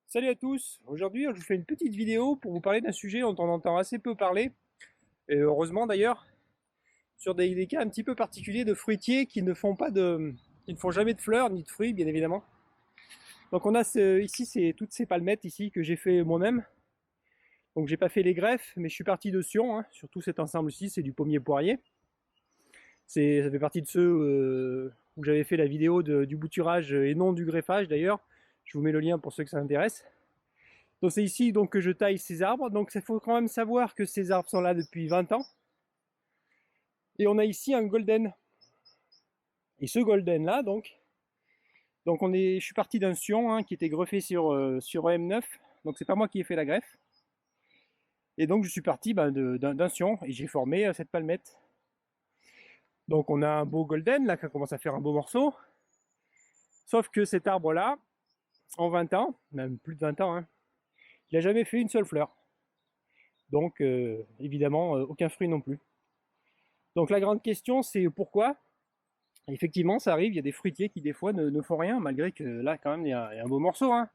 Salut à tous, aujourd'hui je vous fais une petite vidéo pour vous parler d'un sujet dont on entend assez peu parler, et heureusement d'ailleurs, sur des cas un petit peu particuliers de fruitiers qui ne font jamais de fleurs ni de fruits bien évidemment. Donc on a ici toutes ces palmettes ici que j'ai fait moi-même. Donc j'ai pas fait les greffes, mais je suis parti de Sion, hein. Surtout cet ensemble-ci, c'est du pommier poirier. Ça fait partie de ceux où j'avais fait la vidéo du bouturage et non du greffage d'ailleurs. Je vous mets le lien pour ceux que ça intéresse. Donc c'est ici donc que je taille ces arbres. Donc il faut quand même savoir que ces arbres sont là depuis 20 ans. Et on a ici un golden. Et ce golden là je suis parti d'un sion, hein, qui était greffé sur EM9. Donc c'est pas moi qui ai fait la greffe. Et donc je suis parti d'un sion et j'ai formé cette palmette. Donc on a un beau golden là qui commence à faire un beau morceau. Sauf que cet arbre là, en 20 ans, même plus de 20 ans, hein, il n'a jamais fait une seule fleur. Donc évidemment aucun fruit non plus. Donc la grande question c'est pourquoi. Effectivement, ça arrive, il y a des fruitiers qui des fois ne font rien, malgré que là quand même il y a un beau morceau, hein.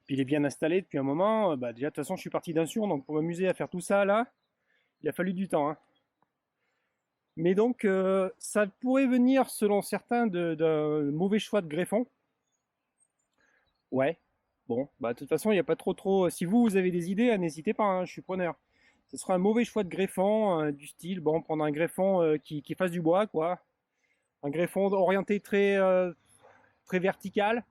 Puis il est bien installé depuis un moment. Déjà de toute façon je suis parti d'un sion, donc pour m'amuser à faire tout ça là, il a fallu du temps, hein. Mais donc ça pourrait venir selon certains d'un mauvais choix de greffon. Ouais. Bon, de toute façon il n'y a pas trop. Si vous avez des idées, n'hésitez pas, hein, je suis preneur. Ce sera un mauvais choix de greffon, du style, bon, prendre un greffon qui fasse du bois, quoi. Un greffon orienté très vertical.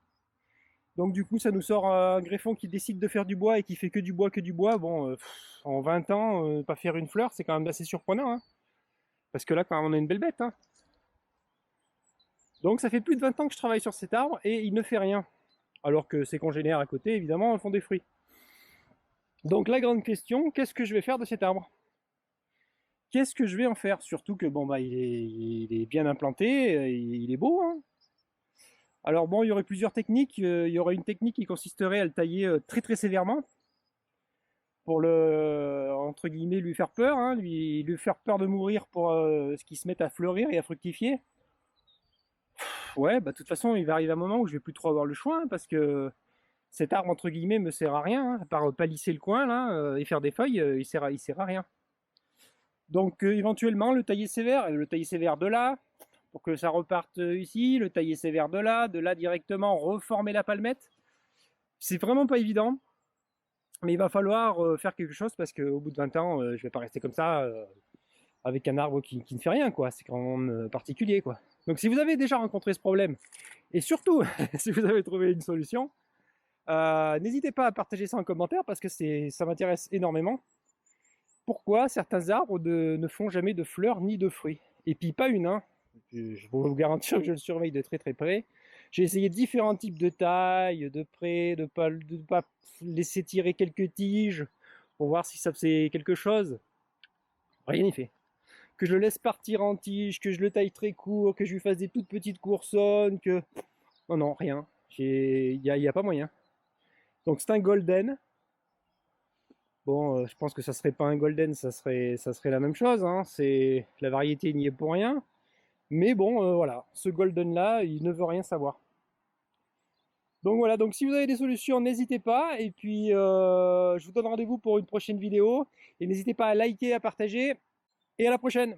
Donc du coup, ça nous sort un greffon qui décide de faire du bois et qui fait que du bois, que du bois. Bon, en 20 ans, pas faire une fleur, c'est quand même assez surprenant, hein. Parce que là, quand même, on a une belle bête, hein. Donc ça fait plus de 20 ans que je travaille sur cet arbre et il ne fait rien. Alors que ses congénères à côté, évidemment, font des fruits. Donc la grande question, qu'est-ce que je vais faire de cet arbre? Qu'est-ce que je vais en faire? Surtout que bon il est bien implanté, il est beau, hein. Alors bon, il y aurait plusieurs techniques. Il y aurait une technique qui consisterait à le tailler très sévèrement pour le entre guillemets lui faire peur, hein, lui faire peur de mourir pour ce qui se mette à fleurir et à fructifier. Ouais, de toute façon, il va arriver un moment où je vais plus trop avoir le choix, hein, parce que cet arbre entre guillemets me sert à rien, hein, à part palisser le coin là et faire des feuilles, il sert à rien. Donc éventuellement le tailler sévère de là, pour que ça reparte ici, le tailler sévère de là directement reformer la palmette. C'est vraiment pas évident, mais il va falloir faire quelque chose parce qu'au bout de 20 ans, je vais pas rester comme ça avec un arbre qui ne fait rien, quoi. C'est quand même particulier, quoi. Donc si vous avez déjà rencontré ce problème, et surtout si vous avez trouvé une solution, n'hésitez pas à partager ça en commentaire parce que ça m'intéresse énormément. Pourquoi certains arbres ne font jamais de fleurs ni de fruits? Et puis pas une, hein. Je peux vous garantir que je le surveille de très près. J'ai essayé différents types de tailles, de près, de pas laisser tirer quelques tiges pour voir si ça faisait quelque chose. Rien n'y fait. Que je le laisse partir en tige, que je le taille très court, que je lui fasse des toutes petites coursonnes, que... Non, rien. Y a pas moyen. Donc c'est un golden. Bon, je pense que ça serait pas un golden, ça serait la même chose, hein. La variété n'y est pour rien. Mais bon, voilà, ce golden là, il ne veut rien savoir. Donc voilà, donc si vous avez des solutions, n'hésitez pas. Et puis, je vous donne rendez-vous pour une prochaine vidéo. Et n'hésitez pas à liker, à partager. Et à la prochaine!